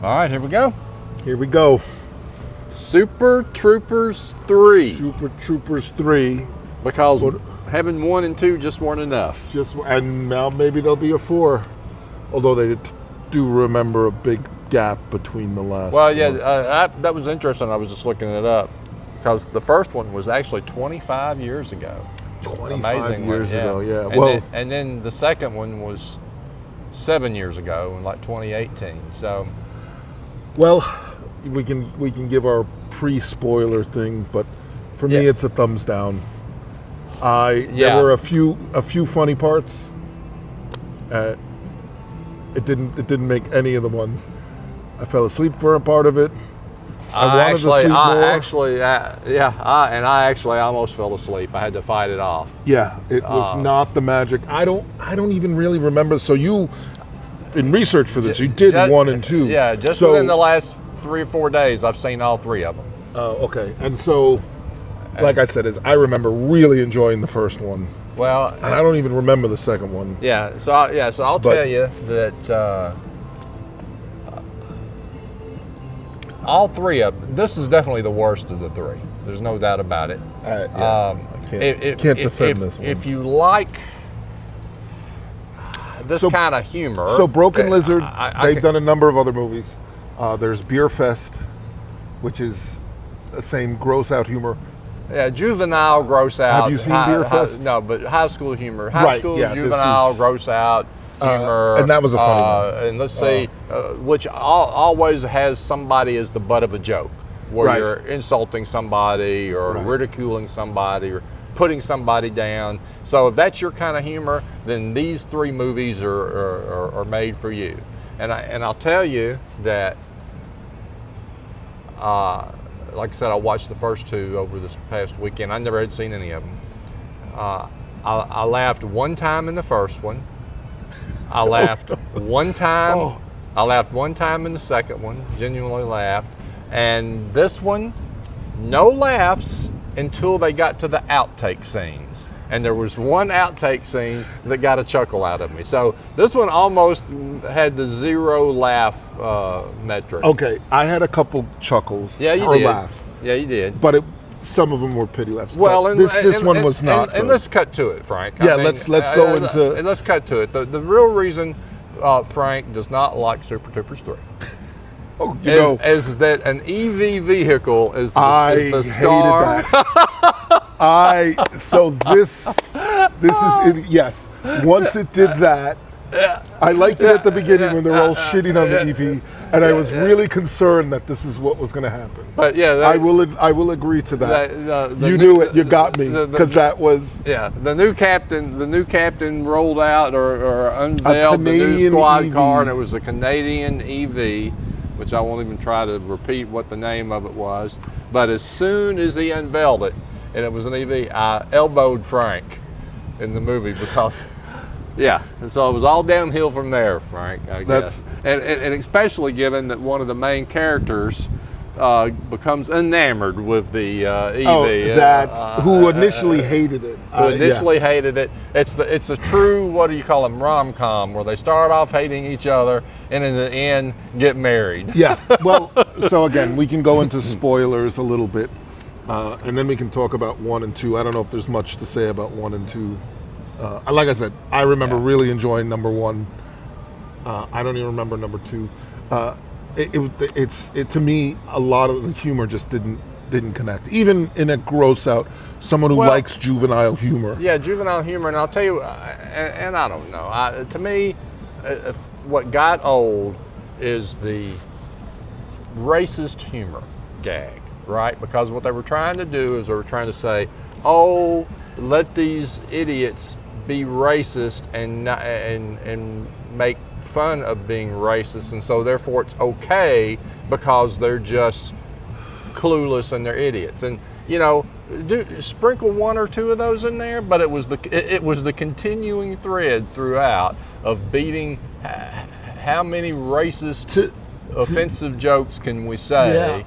All right, here we go. Here we go. Super Troopers 3. Super Troopers 3. Because having 1 and 2 just weren't enough. And now maybe there'll be a 4. Although they do remember a big gap between the last. Well, yeah, that was interesting. I was just looking it up because the first one was actually 25 years ago. 25 years ago, yeah. And then the second one was 7 years ago, in like 2018. So, well, we can give our pre-spoiler thing, but for me, it's a thumbs down. There were a few funny parts. It didn't make any of the ones. I fell asleep for a part of it. I almost fell asleep. I had to fight it off. Yeah, it was not the magic. I don't even really remember. So you, in research for this, you did 1 and 2. Yeah, within the last 3 or 4 days, I've seen all 3 of them. Oh, okay. And so, like I said, I remember really enjoying the first one. Well, and I don't even remember the second one. Yeah. So I'll tell you that all 3 of them. This is definitely the worst of the 3. There's no doubt about it. I can't defend this one. If you like this kind of humor, so Broken Lizard, they've done a number of other movies. There's Beer Fest, which is the same gross out humor. Yeah, juvenile gross out. Have you seen Beer Fest? No, but high school humor. Juvenile gross out humor. And that was a funny one. And let's see, which always has somebody as the butt of a joke, where you're insulting somebody or ridiculing somebody or putting somebody down. So if that's your kind of humor, then these 3 movies are made for you. And I'll tell you that, like I said, I watched the first 2 over this past weekend. I never had seen any of them. I laughed 1 time in the first one. I laughed 1 time. Oh. I laughed 1 time in the second one. Genuinely laughed. And this one, no laughs until they got to the outtake scenes. And there was 1 outtake scene that got a chuckle out of me. So this one almost had the 0 laugh metric. Okay, I had a couple chuckles. Yeah, you or did. Laughs. Yeah, you did. But some of them were pity laughs. Well, and this one was not. And let's cut to it, Frank. Yeah, let's go into. Let's cut to it. The real reason Frank does not like Super Troopers 3. Is that an EV vehicle is the star? Hated that. So this is yes. Once it did that, I liked it at the beginning when they were all shitting on the EV, and I was really concerned that this is what was going to happen. But I will agree to that. You knew it. You got me because that was the new captain. The new captain rolled out or unveiled the new squad car, and it was a Canadian EV. Which I won't even try to repeat what the name of it was. But as soon as he unveiled it, and it was an EV, I elbowed Frank in the movie because, and so it was all downhill from there, Frank, I guess. And especially given that one of the main characters becomes enamored with the EV. Who initially hated it. Hated it. It's a true, what do you call them, rom-com, where they start off hating each other and in the end get married. Yeah, well, so again, we can go into spoilers a little bit, and then we can talk about 1 and 2. I don't know if there's much to say about 1 and 2. Like I said, I remember really enjoying number 1. I don't even remember number 2. It to me, a lot of the humor just didn't connect. Even in a gross out, someone who likes juvenile humor. Yeah, juvenile humor, and I'll tell you, and I don't know. To me, what got old is the racist humor gag, right? Because what they were trying to do is they were trying to say, oh, let these idiots be racist and make fun of being racist, and so therefore it's okay because they're just clueless and they're idiots. And sprinkle 1 or 2 of those in there, but it was the continuing thread throughout of beating how many racist offensive jokes can we say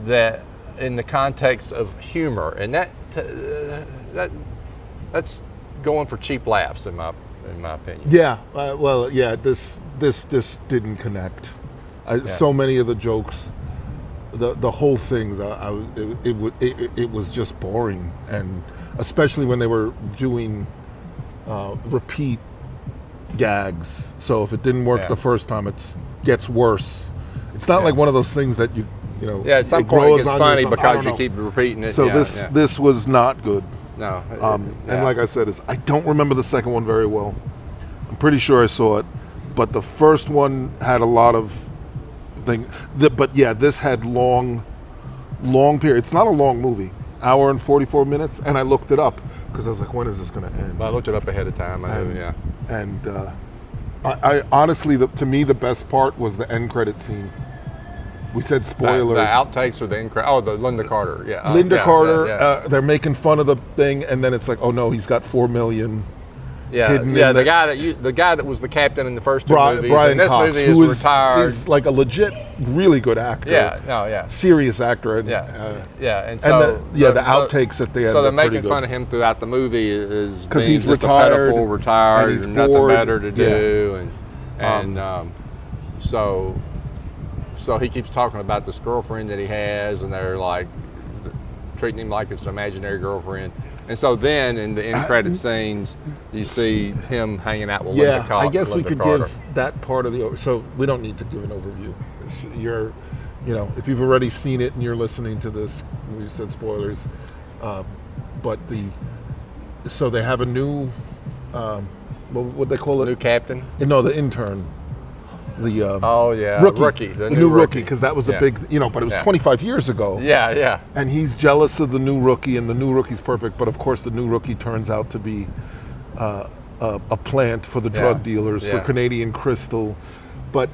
that in the context of humor, and that's going for cheap laughs in my opinion. Yeah, this just didn't connect. So many of the jokes, the whole thing, it was just boring, and especially when they were doing repeat gags. So if it didn't work the first time, it gets worse. It's not like one of those things that you know. Yeah, at some point it gets funny because you keep repeating it. So this was not good. No. And like I said, I don't remember the second one very well. I'm pretty sure I saw it, but the first one had a lot of things. But yeah, this had long period. It's not a long movie, hour and 44 minutes, and I looked it up because I was like, when is this going to end? Well, I looked it up ahead of time. I honestly, to me, the best part was the end credit scene. We said spoilers. The outtakes or the end credit? Oh, the Linda Carter. Yeah. Linda Carter. They're making fun of the thing, and then it's like, oh no, he's got $4 million. The guy that was the captain in the first two movies. Brian in this Cox, movie is retired. He's like a legit, really good actor. Serious actor. And, and the outtakes at the end. So they're making fun of him throughout the movie is because he's just retired, a pedophile, retired, and he's nothing bored. better to do, so he keeps talking about this girlfriend that he has, and they're like treating him like it's an imaginary girlfriend. And so then in the end credit scenes, you see him hanging out with Linda Carter. I guess we could give that part of so we don't need to give an overview. If you've already seen it and you're listening to this, we said spoilers. So they have a new, what they call it? New captain? No, the intern. The rookie. The new rookie, because that was a big, but it was 25 years ago. Yeah. And he's jealous of the new rookie, and the new rookie's perfect, but of course the new rookie turns out to be a plant for the drug dealers, for Canadian Crystal. But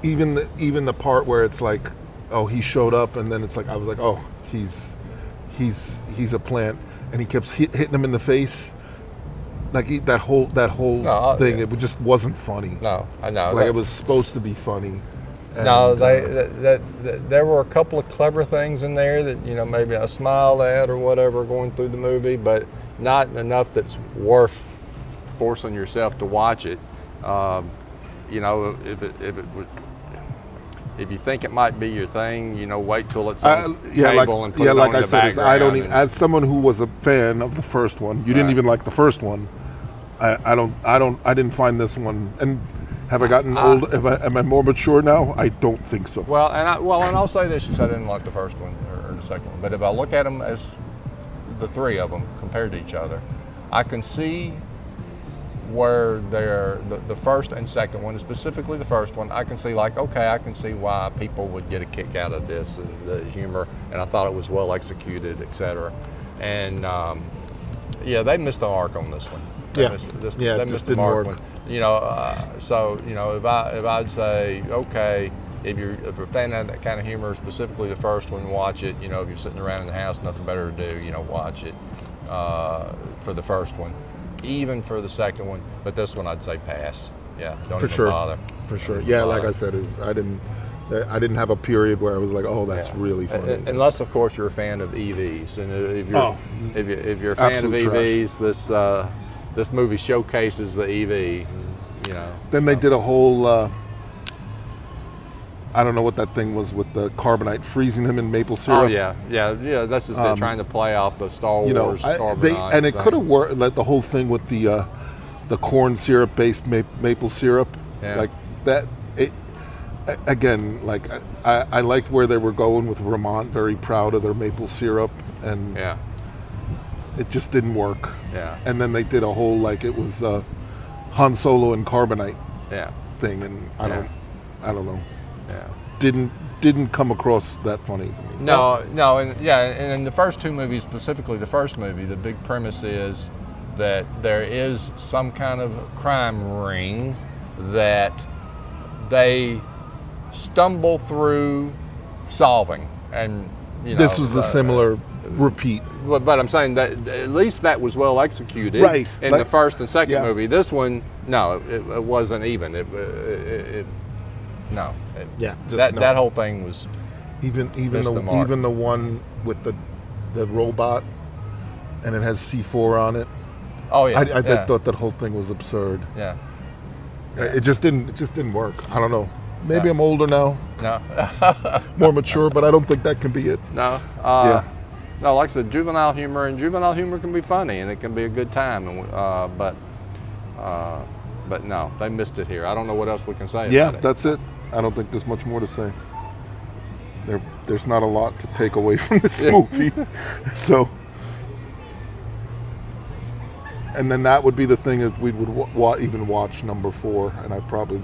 even the part where it's like, oh, he showed up, and then it's like, I was like, oh, he's a plant, and he kept hitting him in the face. Like that whole thing, it just wasn't funny. No, I know. Like it was supposed to be funny. And, there were a couple of clever things in there that maybe I smiled at or whatever going through the movie, but not enough that's worth forcing yourself to watch it. If you think it might be your thing, wait till it's on cable and put it on in the background. As someone who was a fan of the first one, you didn't even like the first one. I didn't find this one. And have I gotten old? Am I more mature now? I don't think so. Well, and I'll say this: I didn't like the first one or the second one. But if I look at them as the three of them compared to each other, I can see where they're the first and second one, specifically the first one, I can see I can see why people would get a kick out of this, the humor, and I thought it was well executed, etc. And they missed the mark on this one. They missed the mark. If I'd say, okay, if you're a fan of that kind of humor, specifically the first one, watch it. If you're sitting around in the house, nothing better to do, watch it for the first one. Even for the second one, but this one I'd say pass. Yeah, don't even bother. For sure. Yeah, like I said, I didn't have a period where I was like, oh, that's really funny. Unless, of course, you're a fan of EVs, and if you're a fan of EVs, this movie showcases the EV. Then they did a whole. I don't know what that thing was with the carbonite, freezing him in maple syrup. Oh yeah. That's just it, trying to play off the Star Wars carbonite. And it could have worked, like the whole thing with the corn syrup based maple syrup, like that. Again, like I liked where they were going with Vermont, very proud of their maple syrup, and it just didn't work. Yeah. And then they did a whole it was Han Solo and carbonite thing, and I don't know. Yeah. Didn't come across that funny to me. No, and in the first two movies, specifically the first movie, the big premise is that there is some kind of crime ring that they stumble through solving, and this was a similar repeat. But I'm saying that at least that was well executed in the first and second movie. This one, no, it wasn't even. That whole thing was even the one with the robot, and it has C4 on it. Oh yeah, I thought that whole thing was absurd. Yeah. It just didn't work. I don't know. Maybe I'm older now, No. more mature, but I don't think that can be it. No. No, like I said, juvenile humor can be funny and it can be a good time. And but no, they missed it here. I don't know what else we can say. Yeah, about it. that's it. I don't think there's much more to say. There's not a lot to take away from this movie. So, and then that would be the thing is we would even watch number 4, and I probably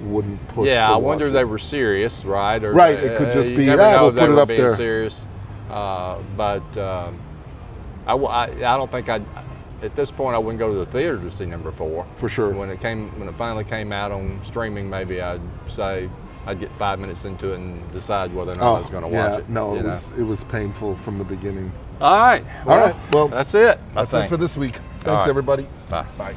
wouldn't push. Yeah, to I wonder watch if they were serious, right? Or right, it could just you be, never know we'll if they put it were up being there. serious. But I don't think I'd. At this point, I wouldn't go to the theater to see number 4. For sure. When it finally came out on streaming, maybe I'd say I'd get 5 minutes into it and decide whether or not I was going to watch it. No, it was painful from the beginning. All right. All right. Well, that's it. That's it for this week. Thanks, right. everybody. Bye. Bye.